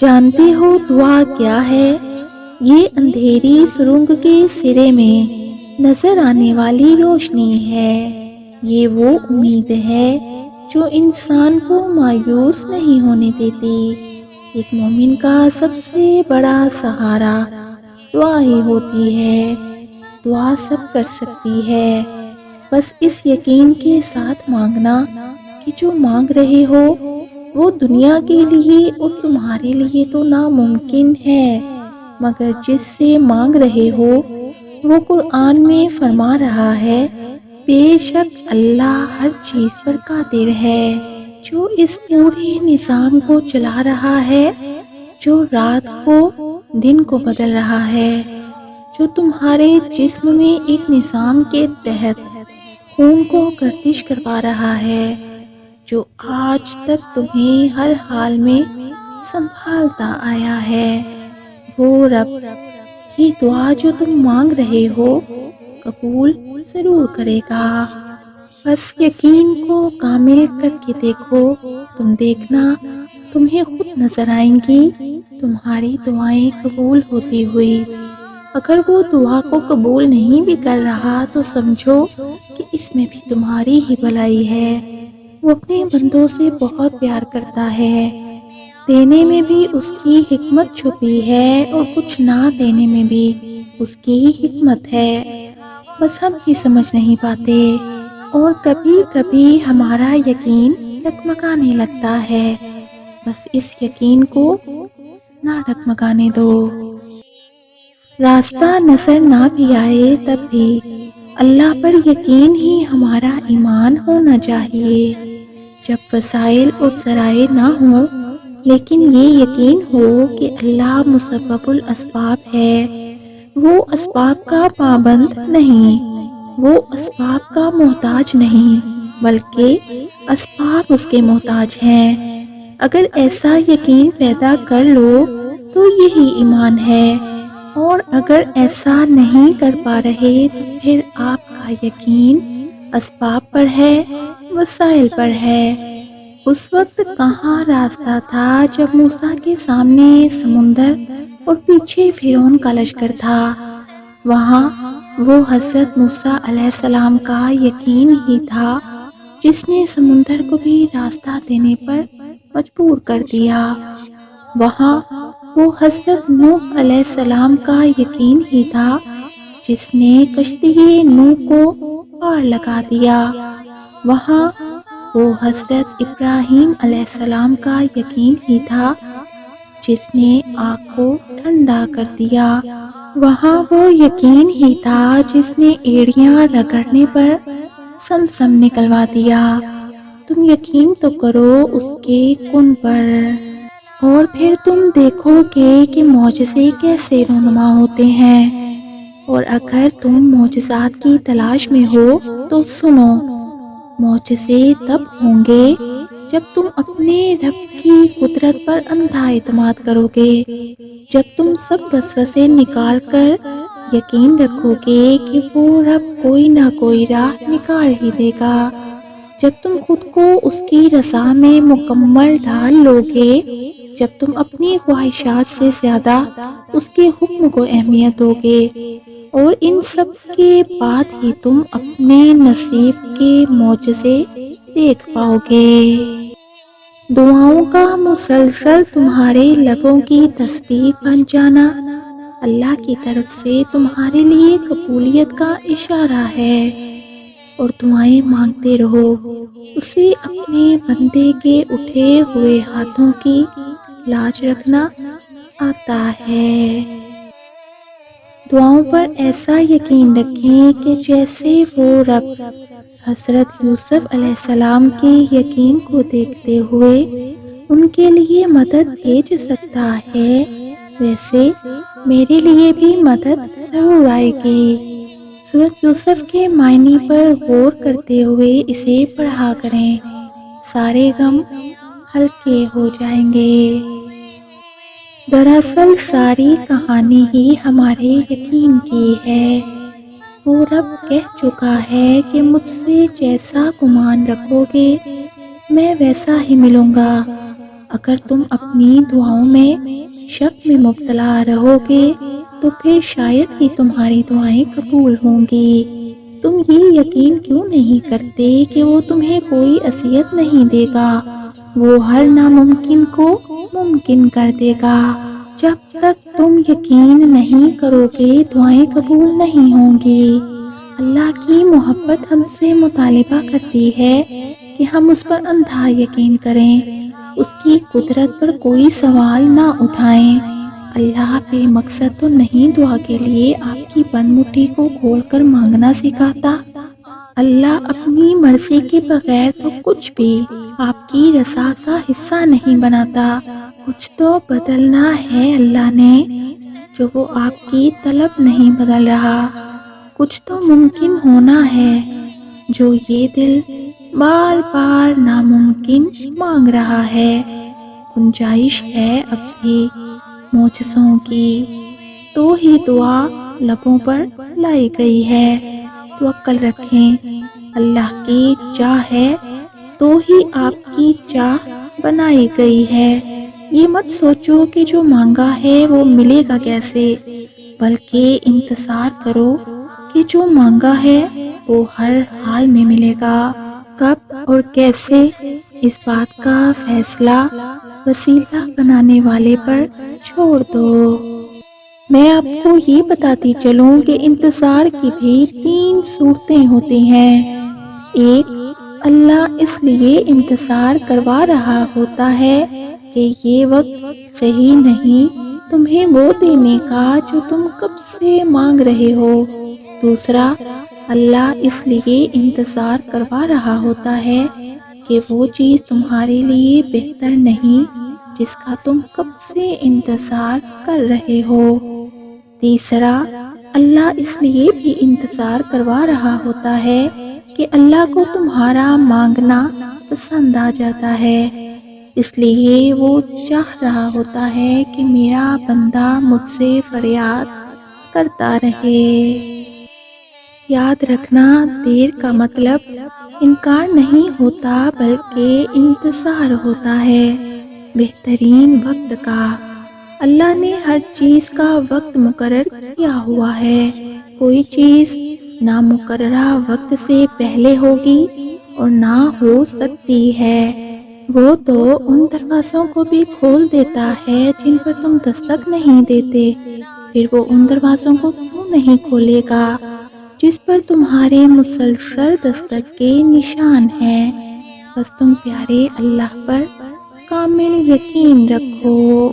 جانتے ہو دعا کیا ہے؟ یہ اندھیری سرنگ کے سرے میں نظر آنے والی روشنی ہے۔ یہ وہ امید ہے جو انسان کو مایوس نہیں ہونے دیتی۔ ایک مومن کا سب سے بڑا سہارا دعا ہی ہوتی ہے۔ دعا سب کر سکتی ہے، بس اس یقین کے ساتھ مانگنا کہ جو مانگ رہے ہو وہ دنیا کے لیے اور تمہارے لیے تو ناممکن ہے، مگر جس سے مانگ رہے ہو وہ قرآن میں فرما رہا ہے بے شک اللہ ہر چیز پر قادر ہے، جو اس پورے نظام کو چلا رہا ہے، جو رات کو دن کو بدل رہا ہے، جو تمہارے جسم میں ایک نظام کے تحت خون کو گردش کروا رہا ہے، جو آج تک تمہیں ہر حال میں سنبھالتا آیا ہے، وہ رب یہ دعا جو تم مانگ رہے ہو قبول ضرور کرے گا۔ بس یقین کو کامل کر کے دیکھو، تم دیکھنا تمہیں خود نظر آئیں گی تمہاری دعائیں قبول ہوتی ہوئی۔ اگر وہ دعا کو قبول نہیں بھی کر رہا تو سمجھو کہ اس میں بھی تمہاری ہی بھلائی ہے۔ وہ اپنے بندوں سے بہت پیار کرتا ہے، دینے میں بھی اس کی حکمت چھپی ہے اور کچھ نہ دینے میں بھی اس کی ہی حکمت ہے، بس ہم ہی سمجھ نہیں پاتے، اور کبھی کبھی ہمارا یقین ڈگمگانے لگتا ہے۔ بس اس یقین کو نہ ڈگمگانے دو۔ راستہ نظر نہ بھی آئے تب بھی اللہ پر یقین ہی ہمارا ایمان ہونا چاہیے۔ جب وسائل اور ذرائع نہ ہوں لیکن یہ یقین ہو کہ اللہ مسبب الاسباب ہے، وہ اسباب کا پابند نہیں، وہ اسباب کا محتاج نہیں، بلکہ اسباب اس کے محتاج ہیں۔ اگر ایسا یقین پیدا کر لو تو یہی ایمان ہے، اور اگر ایسا نہیں کر پا رہے تو پھر آپ کا یقین اسباب پر ہے، وسائل پر ہے۔ اس وقت کہاں راستہ تھا جب موسیٰ کے سامنے سمندر اور پیچھے فرعون کا لشکر تھا؟ وہاں وہ حضرت موسیٰ علیہ السلام کا یقین ہی تھا جس نے سمندر کو بھی راستہ دینے پر مجبور کر دیا۔ وہاں وہ حضرت نوح علیہ السلام کا یقین ہی تھا جس نے کشتی نوح کو پار لگا دیا۔ وہاں وہ حضرت ابراہیم علیہ السلام کا یقین ہی تھا جس نے آگ کو ٹھنڈا کر دیا۔ وہاں وہ یقین ہی تھا جس نے ایڑیاں رگڑنے پر سمسم نکلوا دیا۔ تم یقین تو کرو اس کے کن پر، اور پھر تم دیکھو گے کہ معجزے کیسے رونما ہوتے ہیں۔ اور اگر تم معجزات کی تلاش میں ہو تو سنو، معجزے تب ہوں گے جب تم اپنے رب کی قدرت پر اندھا اعتماد کرو گے، جب تم سب وسوسے نکال کر یقین رکھو گے کہ وہ رب کوئی نہ کوئی راہ نکال ہی دے گا، جب تم خود کو اس کی رضا میں مکمل ڈھال لو گے، جب تم اپنی خواہشات سے زیادہ اس کے حکم کو اہمیت دو گے، اور ان سب کے بعد ہی تم اپنے نصیب کے معجزے دیکھ پاؤ گے۔ دعاؤں کا مسلسل تمہارے لبوں کی تسبیح بن جانا اللہ کی طرف سے تمہارے لیے قبولیت کا اشارہ ہے، اور دعائیں مانگتے رہو، اسے اپنے بندے کے اٹھے ہوئے ہاتھوں کی لاج رکھنا آتا ہے۔ دعاؤں پر ایسا یقین رکھیں کہ جیسے وہ رب حضرت یوسف علیہ السلام کے یقین کو دیکھتے ہوئے ان کے لیے مدد بھیج سکتا ہے، ویسے میرے لیے بھی مدد ضرور آئے گی۔ سورۃ یوسف کے معنی پر غور کرتے ہوئے اسے پڑھا کریں، سارے غم ہلکے ہو جائیں گے۔ دراصل ساری کہانی ہی ہمارے یقین کی ہے۔ وہ رب کہہ چکا ہے کہ مجھ سے جیسا گمان رکھو گے میں ویسا ہی ملوں گا۔ اگر تم اپنی دعاؤں میں شک میں مبتلا رہو گے تو پھر شاید ہی تمہاری دعائیں قبول ہوں گی۔ تم یہ یقین کیوں نہیں کرتے کہ وہ تمہیں کوئی اذیت نہیں دے گا؟ وہ ہر ناممکن کو ممکن کر دے گا۔ جب تک تم یقین نہیں کرو گے دعائیں قبول نہیں ہوں گی۔ اللہ کی محبت ہم سے مطالبہ کرتی ہے کہ ہم اس پر اندھا یقین کریں، اس کی قدرت پر کوئی سوال نہ اٹھائیں۔ اللہ بے مقصد تو نہیں دعا کے لیے آپ کی بند مٹھی کو کھول کر مانگنا سکھاتا۔ اللہ اپنی مرضی کے بغیر تو کچھ بھی آپ کی رضا کا حصہ نہیں بناتا۔ کچھ تو بدلنا ہے اللہ نے، جو وہ آپ کی طلب نہیں بدل رہا۔ کچھ تو ممکن ہونا ہے، جو یہ دل بار بار ناممکن مانگ رہا ہے۔ گنجائش ہے اب بھی معجزوں کی، تو ہی دعا لبوں پر لائی گئی ہے۔ توکل رکھیں، اللہ کی چاہ ہے تو ہی آپ کی چاہ بنائی گئی ہے۔ یہ مت سوچو کہ جو مانگا ہے وہ ملے گا کیسے، بلکہ انتظار کرو کہ جو مانگا ہے وہ ہر حال میں ملے گا۔ کب اور کیسے، اس بات کا فیصلہ وسیلہ بنانے والے پر چھوڑ دو۔ میں آپ کو یہ بتاتی چلوں کہ انتظار کی بھی 3 صورتیں ہوتی ہیں۔ ایک، اللہ اس لیے انتظار کروا رہا ہوتا ہے کہ یہ وقت صحیح نہیں تمہیں وہ دینے کا جو تم کب سے مانگ رہے ہو۔ دوسرا، اللہ اس لیے انتظار کروا رہا ہوتا ہے کہ وہ چیز تمہارے لیے بہتر نہیں جس کا تم کب سے انتظار کر رہے ہو۔ تیسرا، اللہ اس لیے بھی انتظار کروا رہا ہوتا ہے کہ اللہ کو تمہارا مانگنا پسند آ جاتا ہے، اس لیے وہ چاہ رہا ہوتا ہے کہ میرا بندہ مجھ سے فریاد کرتا رہے۔ یاد رکھنا، دیر کا مطلب انکار نہیں ہوتا بلکہ انتظار ہوتا ہے، بہترین وقت کا۔ اللہ نے ہر چیز کا وقت مقرر کیا ہوا ہے، کوئی چیز نامقررہ وقت سے پہلے ہوگی اور نہ ہو سکتی ہے۔ وہ تو ان دروازوں کو بھی کھول دیتا ہے جن پر تم دستک نہیں دیتے، پھر وہ ان دروازوں کو کیوں نہیں کھولے گا جس پر تمہارے مسلسل دستک کے نشان ہیں۔ بس تم پیارے اللہ پر کامل یقین رکھو۔